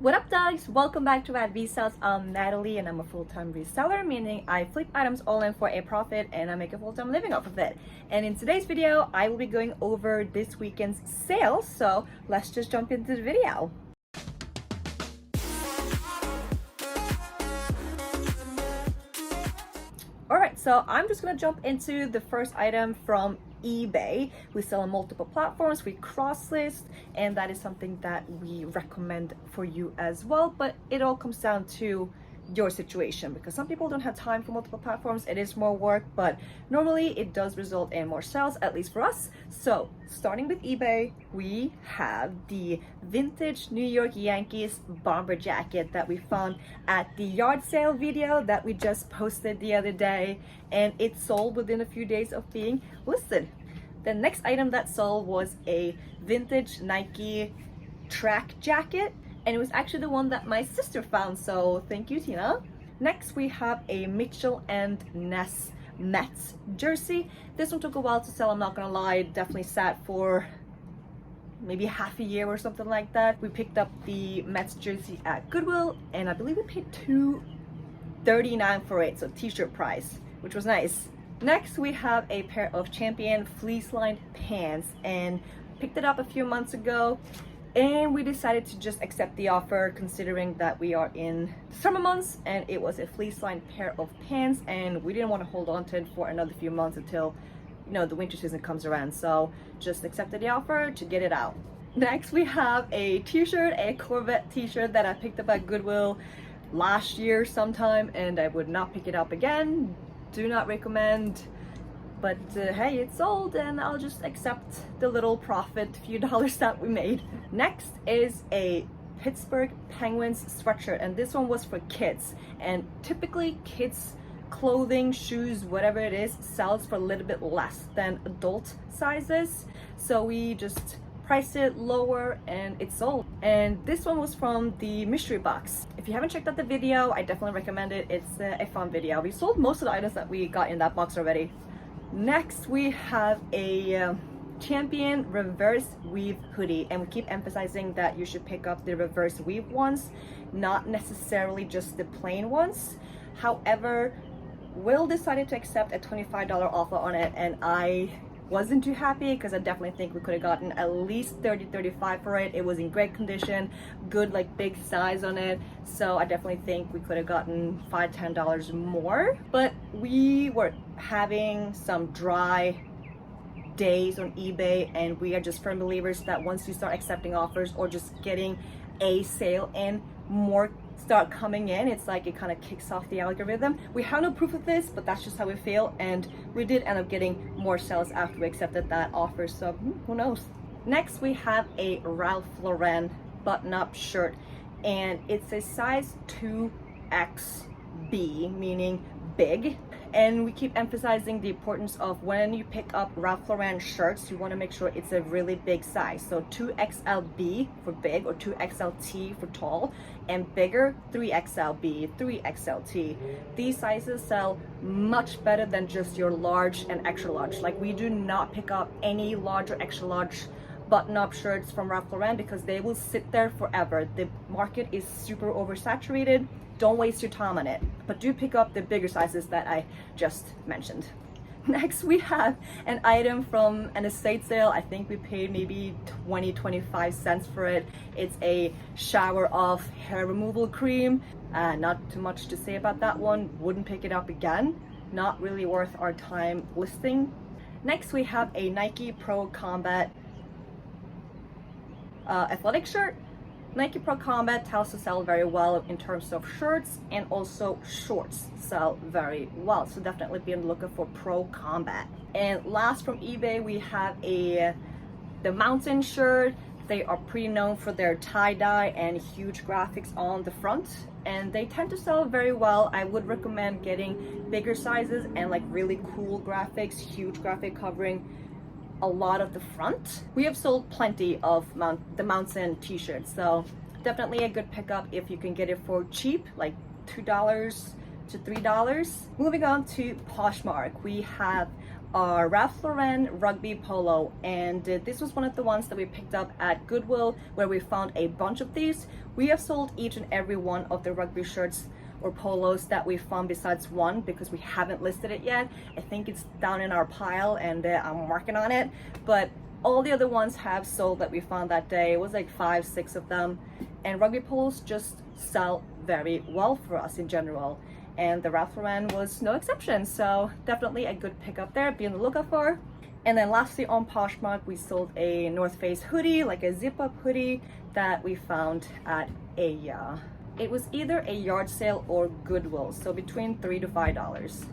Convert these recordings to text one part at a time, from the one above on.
What up, dogs? Welcome back to Resells. I'm Natalie and I'm a full-time reseller, meaning I flip items all in for a profit and I make a full-time living off of it. And in today's video, I will be going over this weekend's sales, so let's just jump into the video. Alright, so I'm just gonna jump into the first item from eBay. We sell on multiple platforms, we cross-list, and that is something that we recommend for you as well, but it all comes down to your situation because some people don't have time for multiple platforms. It is more work, but normally it does result in more sales, at least for us. So starting with eBay, we have the vintage New York Yankees bomber jacket that we found at the yard sale video that we just posted the other day, and it sold within a few days of being listed. The next item that sold was a vintage Nike track jacket, and it was actually the one that my sister found, so thank you, Tina. Next, we have a Mitchell and Ness Mets jersey. This one took a while to sell, I'm not gonna lie. It definitely sat for maybe half a year or something like that. We picked up the Mets jersey at Goodwill, and I believe we paid $2.39 for it, so T-shirt price, which was nice. Next, we have a pair of Champion fleece-lined pants, and picked it up a few months ago. And we decided to just accept the offer considering that we are in the summer months and it was a fleece-lined pair of pants and we didn't want to hold on to it for another few months until, you know, the winter season comes around. So just accepted the offer to get it out. Next, we have a t-shirt, a Corvette T-shirt that I picked up at Goodwill last year sometime, and I would not pick it up again. Do not recommend. But hey, it's sold and I'll just accept the little profit, few dollars that we made. Next is a Pittsburgh Penguins sweatshirt, and this one was for kids. And typically kids clothing, shoes, whatever it is, sells for a little bit less than adult sizes. So we just priced it lower and it sold. And this one was from the mystery box. If you haven't checked out the video, I definitely recommend it. It's a fun video. We sold most of the items that we got in that box already. Next, we have a Champion reverse weave hoodie, and we keep emphasizing that you should pick up the reverse weave ones, not necessarily just the plain ones. However, Will decided to accept a $25 offer on it, and I wasn't too happy because I definitely think we could have gotten at least $30-35 for it. It was in great condition, good like big size on it, so I definitely think we could have gotten $5-10 more. But we were having some dry days on eBay, and we are just firm believers that once you start accepting offers or just getting a sale in, more start coming in. It's like it kind of kicks off the algorithm. We have no proof of this, but that's just how we feel, and we did end up getting more sales after we accepted that offer, so who knows. Next, we have a Ralph Lauren button-up shirt, and it's a size 2XB, meaning big. And we keep emphasizing the importance of when you pick up Ralph Lauren shirts, you want to make sure it's a really big size. So 2XLB for big, or 2XLT for tall, and bigger 3XLB, 3XLT. These sizes sell much better than just your large and extra large. Like, we do not pick up any large or extra large button-up shirts from Ralph Lauren because they will sit there forever. The market is super oversaturated. Don't waste your time on it, but do pick up the bigger sizes that I just mentioned. Next, we have an item from an estate sale. I think we paid maybe 20-25 cents for it. It's a shower off hair removal cream. Not too much to say about that one. Wouldn't pick it up again. Not really worth our time listing. Next, we have a Nike Pro Combat athletic shirt. Nike Pro Combat tells to sell very well in terms of shirts, and also shorts sell very well, so definitely be on the lookout for Pro Combat. And last from eBay, we have the Mountain shirt. They are pretty known for their tie-dye and huge graphics on the front, and they tend to sell very well. I would recommend getting bigger sizes and like really cool graphics, huge graphic covering a lot of the front. We have sold plenty of the Mountain t-shirts, so definitely a good pickup if you can get it for cheap, like $2 to $3. Moving on to Poshmark, we have our Ralph Lauren rugby polo, and this was one of the ones that we picked up at Goodwill, where we found a bunch of these. We have sold each and every one of the rugby shirts or polos that we found besides one because we haven't listed it yet. I think it's down in our pile and I'm working on it, but all the other ones have sold that we found that day. It was like 5-6 of them, and rugby polos just sell very well for us in general, and the Ralph Lauren was no exception. So definitely a good pickup there, be on the lookout for. And then lastly, on Poshmark, we sold a North Face hoodie, like a zip-up hoodie that we found at a it was either a yard sale or Goodwill, so between $3 to $5.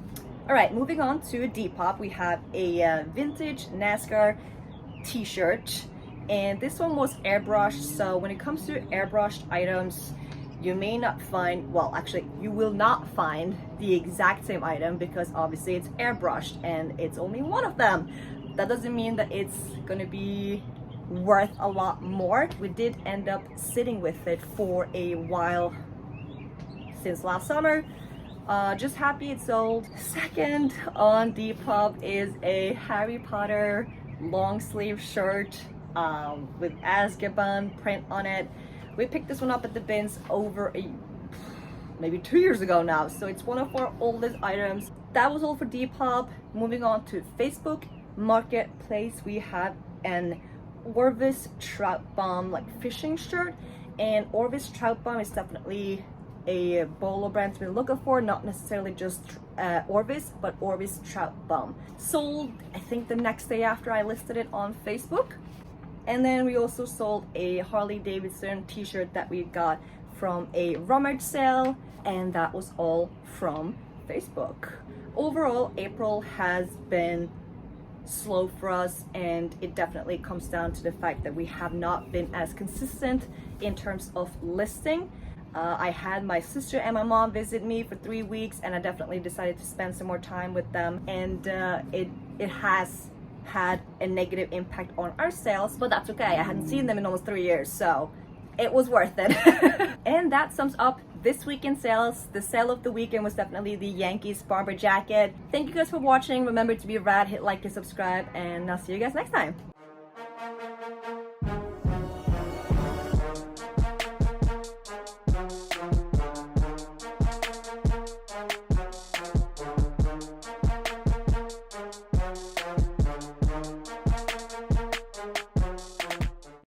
All right, moving on to Depop, we have a vintage NASCAR T-shirt, and this one was airbrushed. So when it comes to airbrushed items, you may not find, well, actually you will not find the exact same item because obviously it's airbrushed and it's only one of them. That doesn't mean that it's gonna be worth a lot more. We did end up sitting with it for a while since last summer. Just happy it sold. Second on Depop is a Harry Potter long sleeve shirt with Azkaban print on it. We picked this one up at the bins over maybe 2 years ago now, so it's one of our oldest items. That was all for Depop. Moving on to Facebook Marketplace, we have an Orvis Trout Bomb like fishing shirt, and Orvis Trout Bomb is definitely a bolo brand to be looking for, not necessarily just Orvis, but Orvis Trout Bomb. Sold, I think, the next day after I listed it on Facebook. And then we also sold a Harley Davidson t-shirt that we got from a rummage sale, and that was all from Facebook. Overall, April has been slow for us, and it definitely comes down to the fact that we have not been as consistent in terms of listing. I had my sister and my mom visit me for 3 weeks, and I definitely decided to spend some more time with them, and it has had a negative impact on our sales, but that's okay. I hadn't seen them in almost 3 years, so it was worth it. And that sums up this weekend sales. The sale of the weekend was definitely the Yankees bomber jacket. Thank you guys for watching. Remember to be rad, hit like and subscribe, and I'll see you guys next time.